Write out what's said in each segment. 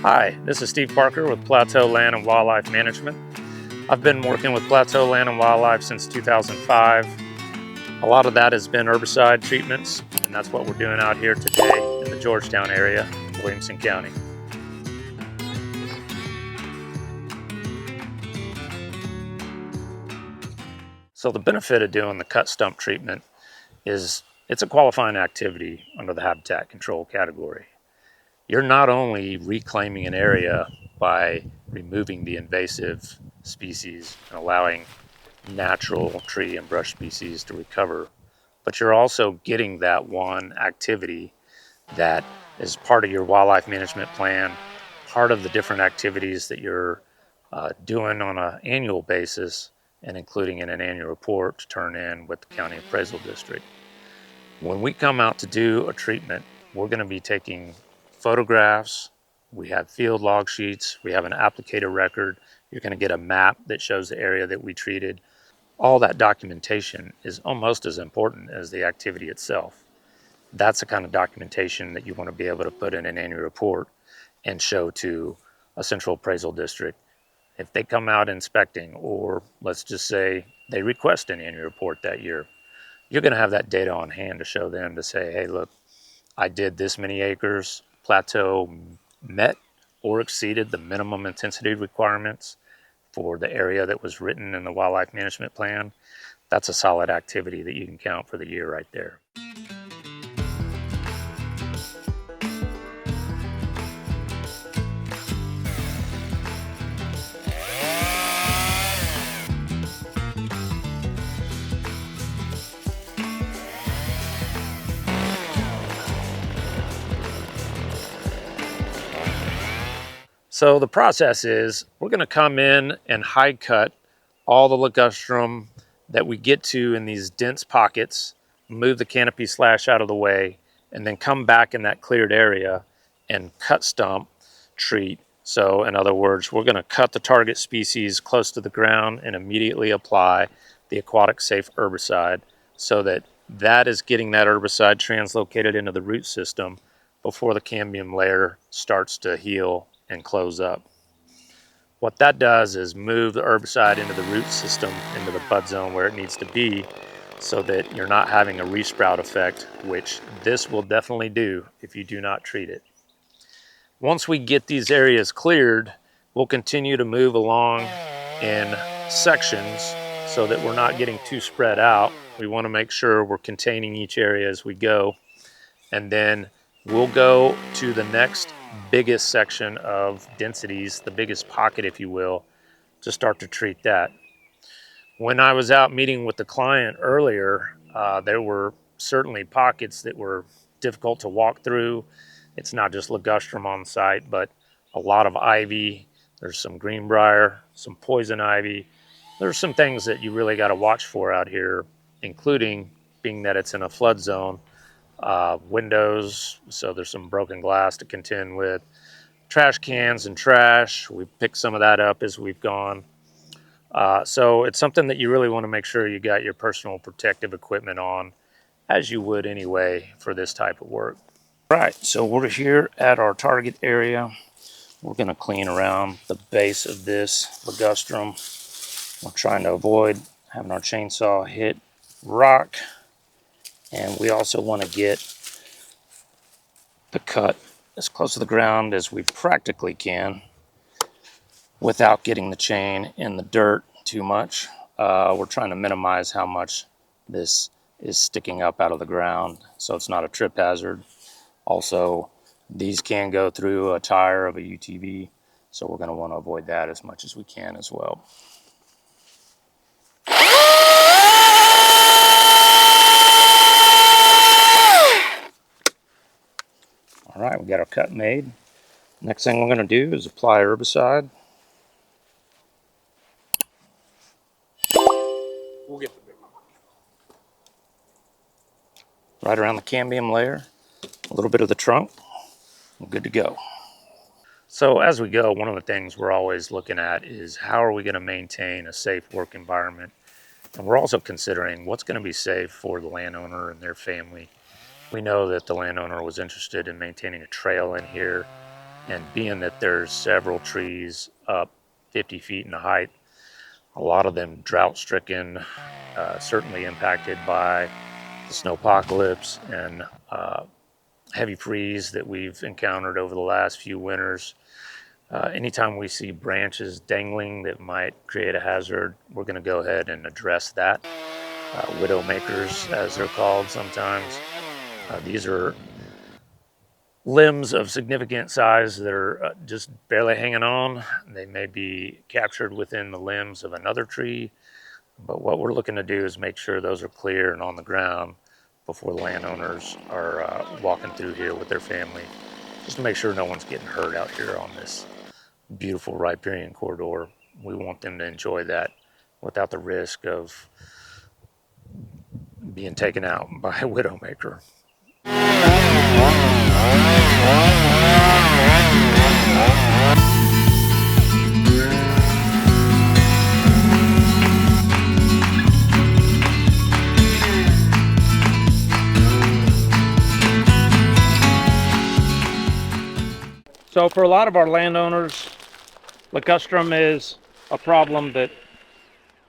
Hi, this is Steve Parker with Plateau Land and Wildlife Management. I've been working with Plateau Land and Wildlife since 2005. A lot of that has been herbicide treatments, and that's what we're doing out here today in the Georgetown area, Williamson County. So the benefit of doing the cut stump treatment is it's a qualifying activity under the habitat control category. You're not only reclaiming an area by removing the invasive species and allowing natural tree and brush species to recover, but you're also getting that one activity that is part of your wildlife management plan, part of the different activities that you're doing on an annual basis and including in an annual report to turn in with the county appraisal district. When we come out to do a treatment, we're going to be taking photographs, we have field log sheets, we have an applicator record, you're going to get a map that shows the area that we treated. All that documentation is almost as important as the activity itself. That's the kind of documentation that you want to be able to put in an annual report and show to a central appraisal district. If they come out inspecting, or let's just say they request an annual report that year, you're going to have that data on hand to show them to say, hey, look, I did this many acres. Plateau met or exceeded the minimum intensity requirements for the area that was written in the wildlife management plan. That's a solid activity that you can count for the year right there. So the process is we're going to come in and high cut all the ligustrum that we get to in these dense pockets, move the canopy slash out of the way, and then come back in that cleared area and cut stump treat. So in other words, we're going to cut the target species close to the ground and immediately apply the aquatic safe herbicide so that that is getting that herbicide translocated into the root system before the cambium layer starts to heal and close up. What that does is move the herbicide into the root system, into the bud zone where it needs to be, so that you're not having a resprout effect, which this will definitely do if you do not treat it. Once we get these areas cleared, we'll continue to move along in sections so that we're not getting too spread out. We want to make sure we're containing each area as we go. And then we'll go to the next biggest section of densities, the biggest pocket, if you will, to start to treat that. When I was out meeting with the client earlier, there were certainly pockets that were difficult to walk through. It's not just ligustrum on site, but a lot of ivy. There's some greenbrier, some poison ivy. There's some things that you really got to watch for out here, including being that it's in a flood zone. Windows, so there's some broken glass to contend with. Trash cans and trash, we've picked some of that up as we've gone. So it's something that you really want to make sure you got your personal protective equipment on, as you would anyway for this type of work. Right, so we're here at our target area. We're going to clean around the base of this ligustrum. We're trying to avoid having our chainsaw hit rock. And we also want to get the cut as close to the ground as we practically can without getting the chain in the dirt too much. We're trying to minimize how much this is sticking up out of the ground so it's not a trip hazard. Also, these can go through a tire of a UTV, so we're going to want to avoid that as much as we can as well. All right, we got our cut made. Next thing we're going to do is apply herbicide. We'll get the big one. Right around the cambium layer, a little bit of the trunk, we're good to go. So as we go, one of the things we're always looking at is how are we going to maintain a safe work environment? And we're also considering what's going to be safe for the landowner and their family. We know that the landowner was interested in maintaining a trail in here. And being that there's several trees up 50 feet in height, a lot of them drought stricken, certainly impacted by the snowpocalypse and heavy freeze that we've encountered over the last few winters. Anytime we see branches dangling that might create a hazard, we're going to go ahead and address that. Widow makers, as they're called sometimes. These are limbs of significant size that are just barely hanging on. They may be captured within the limbs of another tree, but what we're looking to do is make sure those are clear and on the ground before the landowners are walking through here with their family, just to make sure no one's getting hurt out here on this beautiful riparian corridor. We want them to enjoy that without the risk of being taken out by a widowmaker. So for a lot of our landowners, ligustrum is a problem that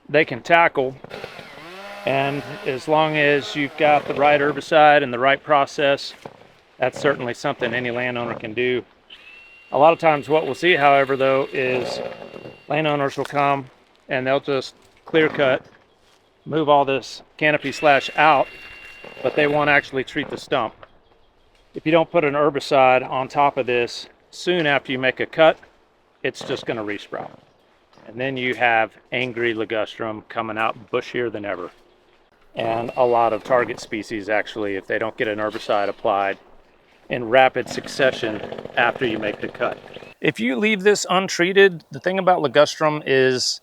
they can tackle, and as long as you've got the right herbicide and the right process, that's certainly something any landowner can do. A lot of times what we'll see, however, though, is landowners will come and they'll just clear cut, move all this canopy slash out, but they won't actually treat the stump. If you don't put an herbicide on top of this soon after you make a cut, it's just going to resprout. And then you have angry ligustrum coming out bushier than ever. And a lot of target species, actually, if they don't get an herbicide applied in rapid succession after you make the cut. If you leave this untreated, the thing about ligustrum is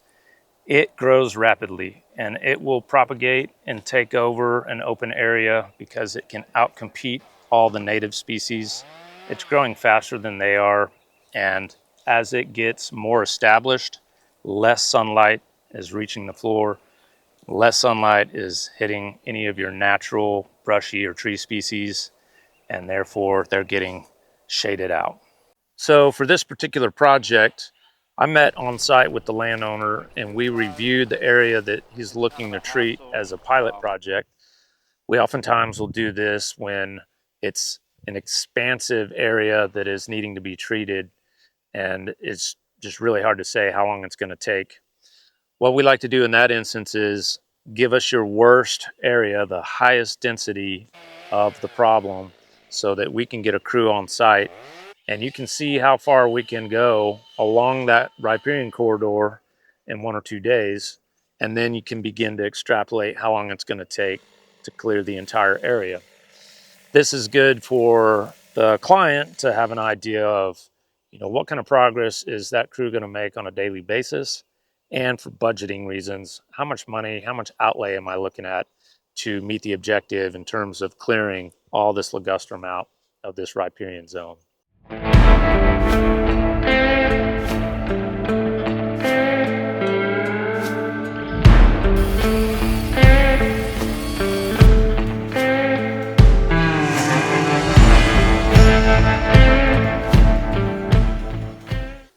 it grows rapidly and it will propagate and take over an open area because it can outcompete all the native species. It's growing faster than they are, and as it gets more established, less sunlight is reaching the floor, less sunlight is hitting any of your natural brushy or tree species, and therefore they're getting shaded out. So for this particular project, I met on site with the landowner and we reviewed the area that he's looking to treat as a pilot project. We oftentimes will do this when it's an expansive area that is needing to be treated, and it's just really hard to say how long it's going to take. What we like to do in that instance is give us your worst area, the highest density of the problem, so that we can get a crew on site and you can see how far we can go along that riparian corridor in 1 or 2 days, and then you can begin to extrapolate how long it's going to take to clear the entire area. This is good for the client to have an idea of, what kind of progress is that crew going to make on a daily basis, and for budgeting reasons, how much money, how much outlay am I looking at to meet the objective in terms of clearing all this ligustrum out of this riparian zone.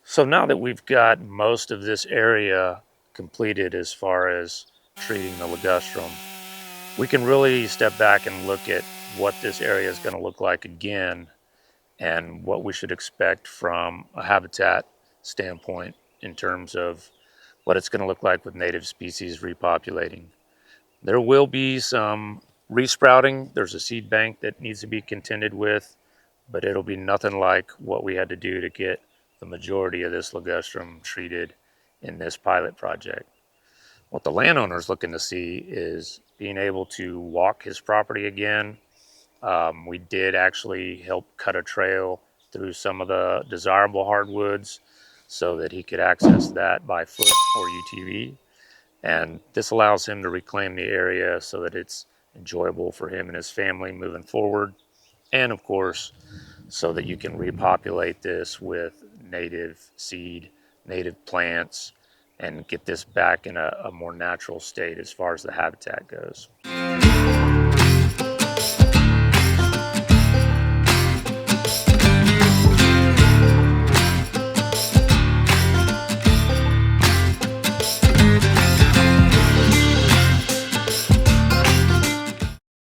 So now that we've got most of this area completed as far as treating the ligustrum, we can really step back and look at what this area is going to look like again and what we should expect from a habitat standpoint in terms of what it's going to look like with native species repopulating. There will be some resprouting. There's a seed bank that needs to be contended with, but it'll be nothing like what we had to do to get the majority of this ligustrum treated in this pilot project. What the landowner's looking to see is being able to walk his property again. We did actually help cut a trail through some of the desirable hardwoods so that he could access that by foot or UTV. And this allows him to reclaim the area so that it's enjoyable for him and his family moving forward. And of course, so that you can repopulate this with native seed, native plants, and get this back in a more natural state as far as the habitat goes.